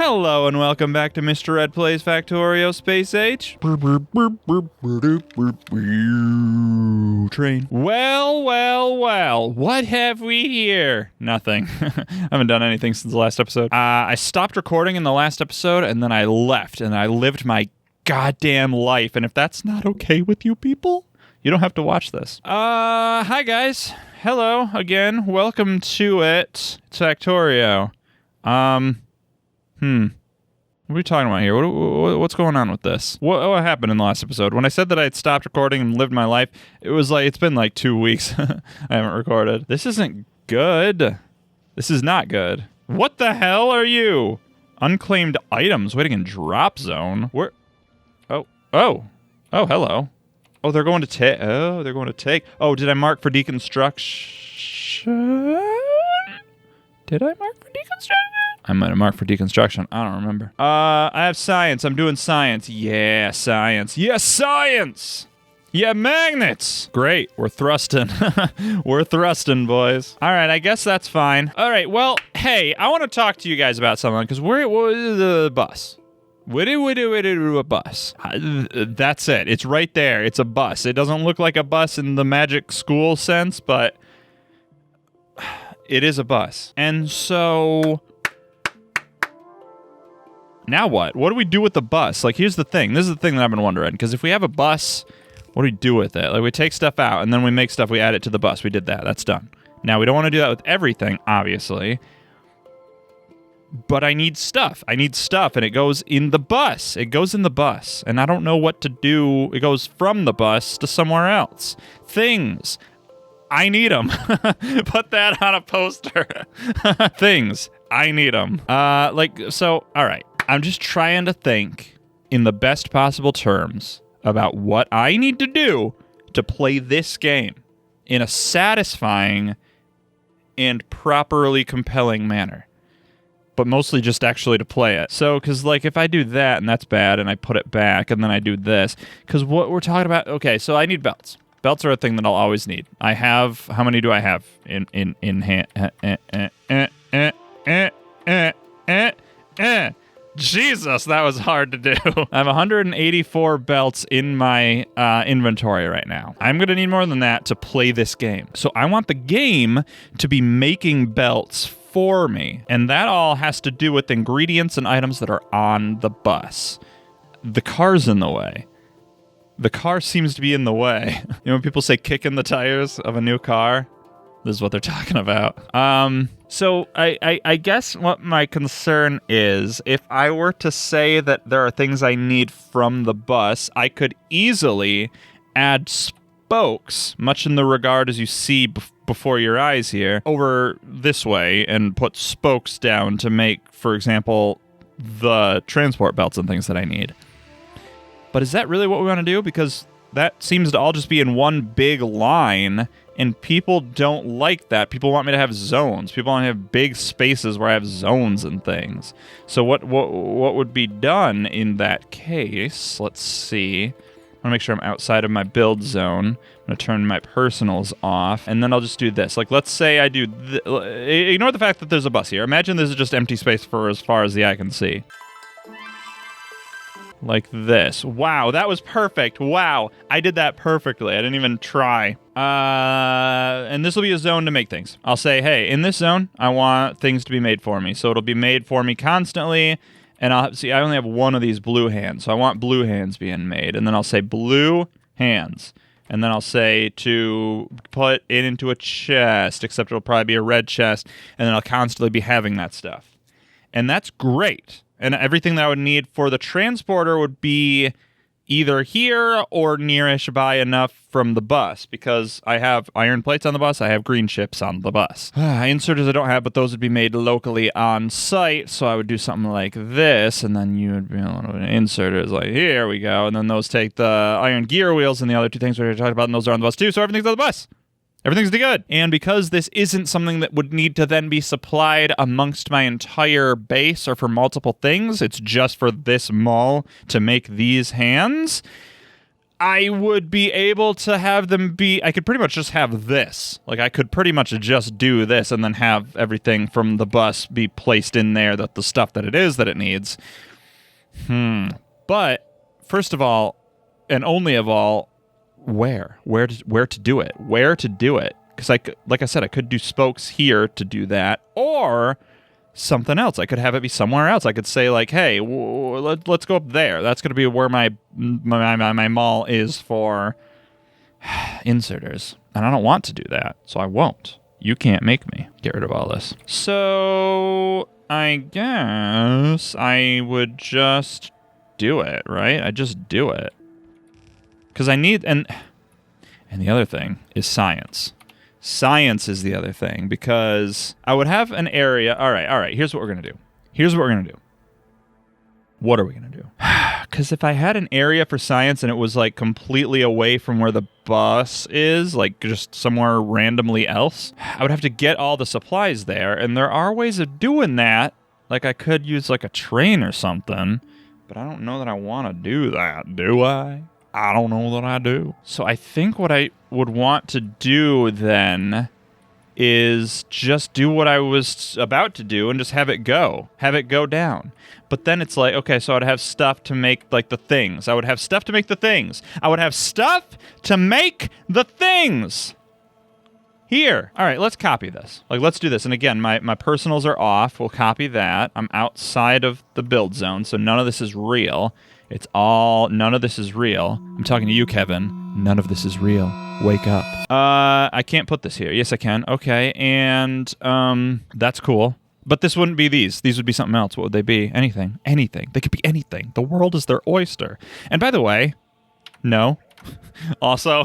Hello and welcome back to Mr. Red Plays Factorio Space Age. Train. Well, what have we here? Nothing. I haven't done anything since the last episode. I stopped recording in the last episode and then I left and I lived my goddamn life. And if that's not okay with you people, you don't have to watch this. Hi guys. Hello again. Welcome to it. It's Factorio. What are we talking about here? What's going on with this? What happened in the last episode? When I said that I had stopped recording and lived my life, it's been like 2 weeks I haven't recorded. This isn't good. This is not good. What the hell are you? Unclaimed items waiting in drop zone. Where? Oh, hello. Oh, they're going to take. Oh, did I mark for deconstruction? Did I mark for deconstruction? I might have marked for deconstruction. I don't remember. I have science. I'm doing science. Yeah, science. Yes, science! Yeah, magnets! Great. We're thrusting. We're thrusting, boys. All right, I guess that's fine. All right, well, hey, I want to talk to you guys about something, because we're the bus. A bus. That's it. It's right there. It's a bus. It doesn't look like a bus in the magic school sense, but it is a bus. And so now what? What do we do with the bus? Like, here's the thing. This is the thing that I've been wondering. Because if we have a bus, what do we do with it? Like, we take stuff out, and then we make stuff, we add it to the bus. We did that. That's done. Now, we don't want to do that with everything, obviously. But I need stuff. And it goes in the bus. And I don't know what to do. It goes from the bus to somewhere else. Things. I need them. Put that on a poster. Things. I need them. All right. I'm just trying to think in the best possible terms about what I need to do to play this game in a satisfying and properly compelling manner. But mostly just actually to play it. So, because, like, if I do that and that's bad and I put it back and then I do this, because what we're talking about, okay, so I need belts. Belts are a thing that I'll always need. I have, how many do I have in hand? Jesus, that was hard to do. I have 184 belts in my inventory right now. I'm going to need more than that to play this game. So I want the game to be making belts for me. And that all has to do with ingredients and items that are on the bus. The car's in the way. The car seems to be in the way. You know when people say kicking the tires of a new car? This is what they're talking about. So I guess what my concern is, if I were to say that there are things I need from the bus, I could easily add spokes, much in the regard as you see before your eyes here, over this way and put spokes down to make, for example, the transport belts and things that I need. But is that really what we want to do? Because that seems to all just be in one big line, and people don't like that. People want me to have zones. People want to have big spaces where I have zones and things. So what would be done in that case? Let's see. I want to make sure I'm outside of my build zone. I'm going to turn my personals off, and then I'll just do this. Like, let's say I do... ignore the fact that there's a bus here. Imagine this is just empty space for as far as the eye can see. Like this. Wow, that was perfect. Wow, I did that perfectly. I didn't even try. And this will be a zone to make things. I'll say, hey, in this zone, I want things to be made for me. So it'll be made for me constantly. And I only have one of these blue hands. So I want blue hands being made. And then I'll say blue hands. And then I'll say to put it into a chest, except it'll probably be a red chest. And then I'll constantly be having that stuff. And that's great. And everything that I would need for the transporter would be either here or nearish by enough from the bus, because I have iron plates on the bus, I have green chips on the bus. Inserters I don't have, but those would be made locally on site, so I would do something like this, and then you would be able to inserters like, here we go, and then those take the iron gear wheels and the other two things we were talking about, and those are on the bus too, so everything's on the bus. Everything's good. And because this isn't something that would need to then be supplied amongst my entire base or for multiple things, it's just for this mall to make these hands, I would be able to have them be... I could pretty much just have this. Like, I could pretty much just do this and then have everything from the bus be placed in there, that the stuff that it is that it needs. But, first of all, and only of all, where to do it? Where to do it? Because, like I said, I could do spokes here to do that, or... something else. I could have it be somewhere else. I could say like, hey, let's go up there. That's going to be where my mall is for inserters. And I don't want to do that, so I won't. You can't make me get rid of all this. So I guess I would just do it, right? I just do it. Because I need... And the other thing is science. Science is the other thing, because I would have an area... All right, here's what we're going to do. What are we going to do? Because if I had an area for science and it was, like, completely away from where the bus is, like, just somewhere randomly else, I would have to get all the supplies there, and there are ways of doing that. Like, I could use, like, a train or something, but I don't know that I want to do that, do I? I don't know that I do. So I think what I would want to do then is just do what I was about to do and just have it go down. But then it's like, okay, so I'd have stuff to make like the things. I would have stuff to make the things. Here. All right, let's copy this. Like, let's do this. And again, my personals are off. We'll copy that. I'm outside of the build zone, so none of this is real. None of this is real. I'm talking to you, Kevin. None of this is real. Wake up. I can't put this here. Yes, I can. Okay, and that's cool. But this wouldn't be these. These would be something else. What would they be? Anything. They could be anything. The world is their oyster. And by the way, no. Also,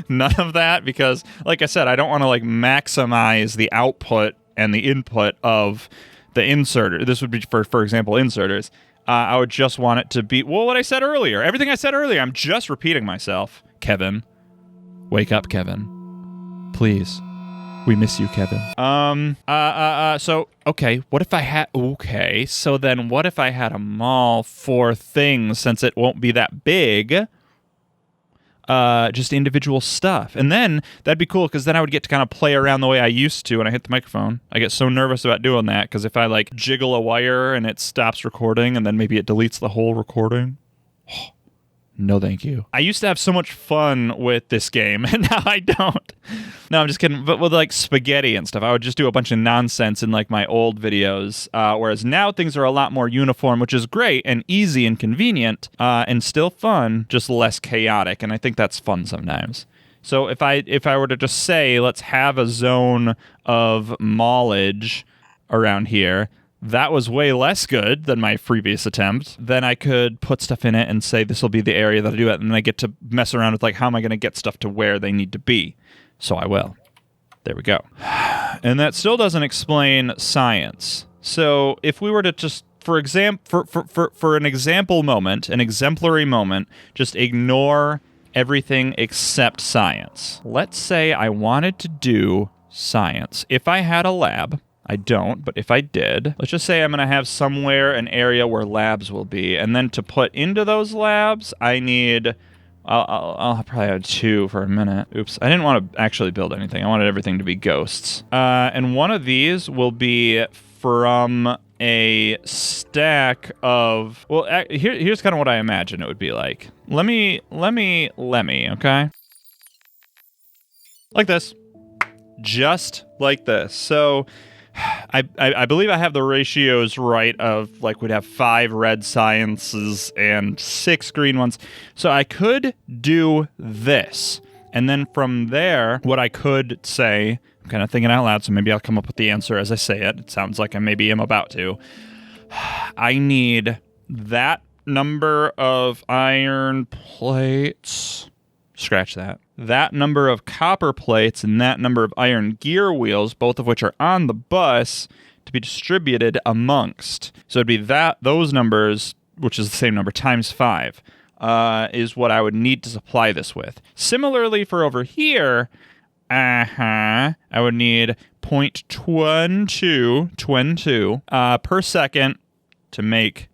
none of that, because, like I said, I don't want to, like, maximize the output and the input of the inserter. This would be, for example, inserters. I would just want it to be, well, what I said earlier. Everything I said earlier, I'm just repeating myself. Kevin. Wake up, Kevin. Please. We miss you, Kevin. So, okay, what if I had, okay, so then what if I had a mall for things, since it won't be that big, just individual stuff. And then that'd be cool, because then I would get to kind of play around the way I used to when I hit the microphone. I get so nervous about doing that, because if I like jiggle a wire and it stops recording and then maybe it deletes the whole recording. No, thank you. I used to have so much fun with this game, and now I don't. No, I'm just kidding. But with like spaghetti and stuff, I would just do a bunch of nonsense in like my old videos. Whereas now things are a lot more uniform, which is great and easy and convenient, and still fun, just less chaotic. And I think that's fun sometimes. So if I were to just say, let's have a zone of mallage around here, that was way less good than my previous attempt. Then I could put stuff in it and say this will be the area that I do it, and then I get to mess around with like how am I going to get stuff to where they need to be. So I will. There we go. And that still doesn't explain science. So if we were to just, for an example moment, an exemplary moment, just ignore everything except science. Let's say I wanted to do science. If I had a lab, I don't, but if I did, let's just say I'm going to have somewhere an area where labs will be, and then to put into those labs, I need... I'll probably have 2 for a minute. Oops, I didn't want to actually build anything. I wanted everything to be ghosts. And one of these will be from a stack of... Well, here's kind of what I imagine it would be like. Let me, okay? Like this. Just like this. So... I believe I have the ratios right of, like, we'd have 5 red sciences and 6 green ones. So I could do this. And then from there, what I could say, I'm kind of thinking out loud, so maybe I'll come up with the answer as I say it. It sounds like I maybe am about to. I need that number of iron plates. Scratch that. That number of copper plates and that number of iron gear wheels, both of which are on the bus, to be distributed amongst. So it'd be those numbers, which is the same number, times 5, is what I would need to supply this with. Similarly for over here, I would need 0.22 per second to make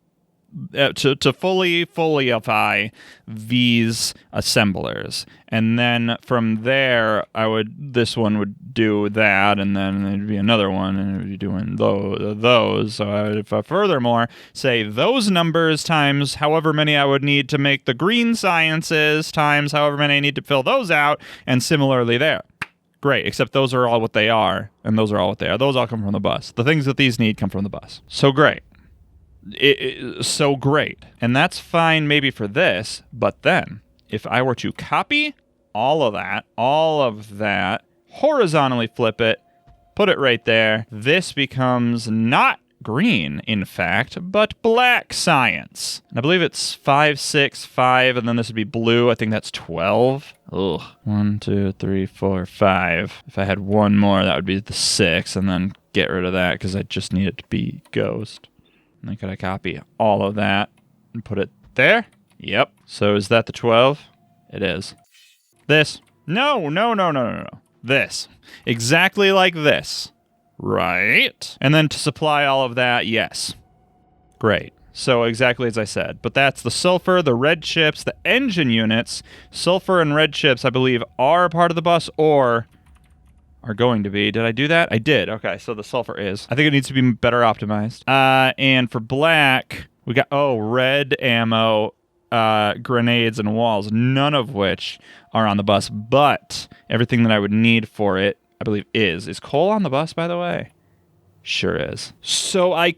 to fullyify these assemblers, and then from there this one would do that, and then there'd be another one, and it would be doing those. So I would furthermore say those numbers times however many I would need to make the green sciences times however many I need to fill those out, and similarly there. Great, except those are all what they are, and those are all what they are. Those all come from the bus. The things that these need come from the bus. So great. So great. And that's fine maybe for this, but then if I were to copy all of that, horizontally flip it, put it right there, this becomes not green, in fact, but black science. And I believe it's 5, 6, 5, and then this would be blue. I think that's 12. Ugh. 1, 2, 3, 4, 5. If I had one more, that would be the 6, and then get rid of that because I just need it to be ghost. And then could I copy all of that and put it there? Yep. So is that the 12? It is. This. No. This. Exactly like this. Right. And then to supply all of that, yes. Great. So exactly as I said. But that's the sulfur, the red chips, the engine units. Sulfur and red chips, I believe, are part of the bus or are going to be. Did I do that? I did. Okay, so the sulfur is. I think it needs to be better optimized. And for black, we got, red ammo, grenades, and walls, none of which are on the bus, but everything that I would need for it, I believe, is. Is coal on the bus, by the way? Sure is. So I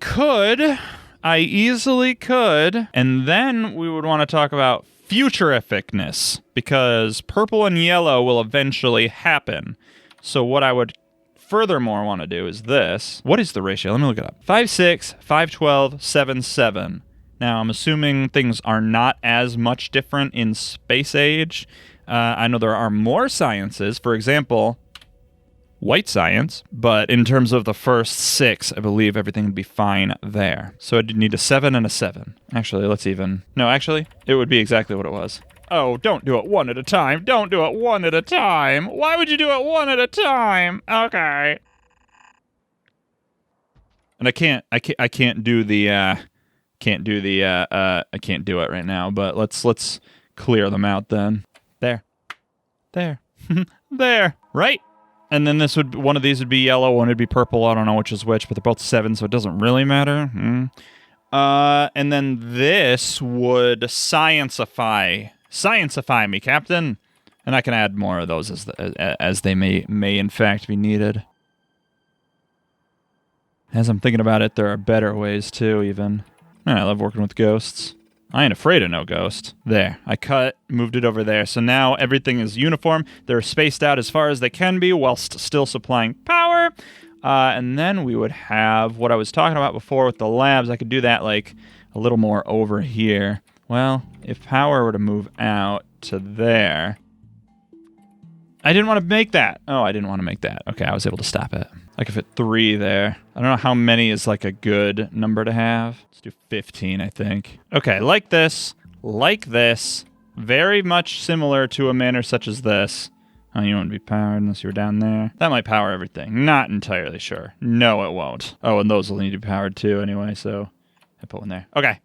easily could, and then we would want to talk about futurificness, because purple and yellow will eventually happen. So what I would furthermore want to do is this. What is the ratio? Let me look it up. 5, 6, 5, 12, 7, 7. Now, I'm assuming things are not as much different in space age. I know there are more sciences. For example, white science. But in terms of the first 6, I believe everything would be fine there. So I'd need a 7 and a 7. Actually, it would be exactly what it was. Oh, don't do it one at a time. Don't do it one at a time. Why would you do it one at a time? Okay. And I can't do it right now, but let's clear them out then. There. There. Right? And then one of these would be yellow, one would be purple. I don't know which is which, but they're both 7, so it doesn't really matter. And then this would science-ify me, Captain. And I can add more of those as they may in fact be needed. As I'm thinking about it, there are better ways too, even. I love working with ghosts. I ain't afraid of no ghost. There. I moved it over there. So now everything is uniform. They're spaced out as far as they can be whilst still supplying power. And then we would have what I was talking about before with the labs. I could do that like a little more over here. Well, if power were to move out to there. I didn't want to make that. Oh, I didn't want to make that. Okay, I was able to stop it. I could fit 3 there. I don't know how many is like a good number to have. Let's do 15, I think. Okay, like this. Very much similar to a manner such as this. Oh, you wouldn't be powered unless you were down there. That might power everything. Not entirely sure. No, it won't. Oh, and those will need to be powered too anyway, so I put one there. Okay,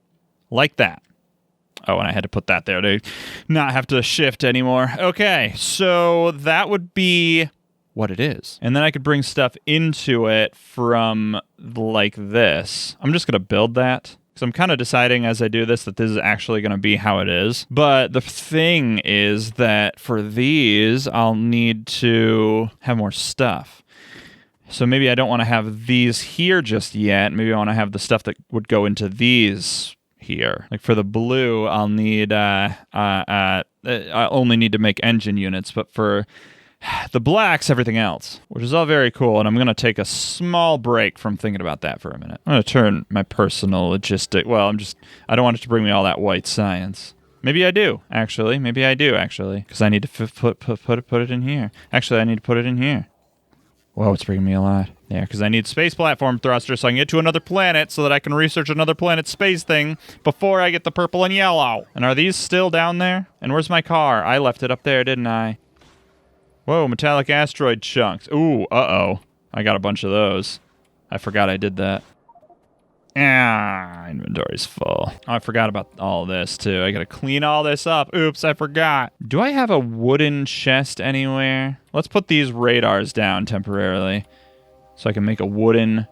like that. Oh, and I had to put that there to not have to shift anymore. Okay, so that would be what it is. And then I could bring stuff into it from like this. I'm just going to build that because I'm kind of deciding as I do this that this is actually going to be how it is. But the thing is that for these, I'll need to have more stuff. So maybe I don't want to have these here just yet. Maybe I want to have the stuff that would go into these here. Like for the blue, I'll need, I only need to make engine units, but for the blacks, everything else, which is all very cool. And I'm going to take a small break from thinking about that for a minute. I'm going to turn my personal logistic. Well, I don't want it to bring me all that white science. Maybe I do, actually. Because I need to put it in here. Actually, I need to put it in here. Whoa, it's bringing me a lot. Yeah, because I need space platform thruster so I can get to another planet so that I can research another planet's space thing before I get the purple and yellow. And are these still down there? And where's my car? I left it up there, didn't I? Whoa, metallic asteroid chunks. Ooh, uh-oh. I got a bunch of those. I forgot I did that. Inventory's full. Oh, I forgot about all this, too. I gotta clean all this up. Oops, I forgot. Do I have a wooden chest anywhere? Let's put these radars down temporarily so I can make a wooden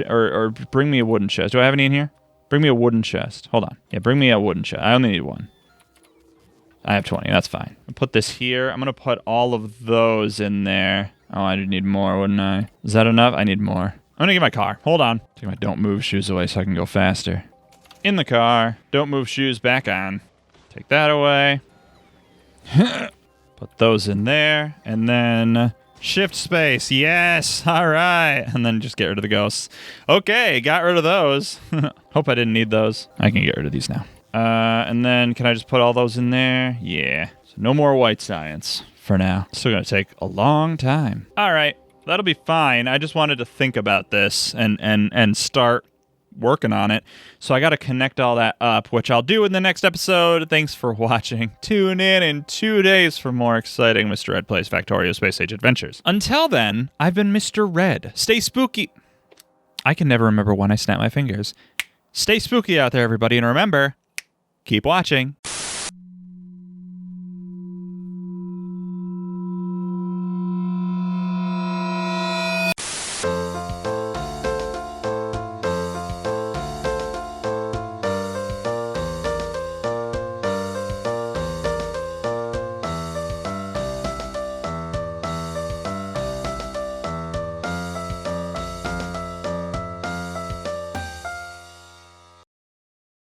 or bring me a wooden chest. Do I have any in here? Bring me a wooden chest. Hold on. Yeah, bring me a wooden chest. I only need one. I have 20. That's fine. I'll put this here. I'm going to put all of those in there. Oh, I do need more, wouldn't I? Is that enough? I need more. I'm going to get my car. Hold on. Take my don't move shoes away so I can go faster. In the car. Don't move shoes back on. Take that away. Put those in there. And then shift space. Yes. All right. And then just get rid of the ghosts. Okay. Got rid of those. Hope I didn't need those. I can get rid of these now. And then can I just put all those in there? Yeah. So no more white science for now. Still going to take a long time. All right. That'll be fine. I just wanted to think about this and start working on it. So I got to connect all that up, which I'll do in the next episode. Thanks for watching. Tune in 2 days for more exciting Mr. Red Plays Factorio Space Age Adventures. Until then, I've been Mr. Red. Stay spooky. I can never remember when I snap my fingers. Stay spooky out there, everybody. And remember, keep watching.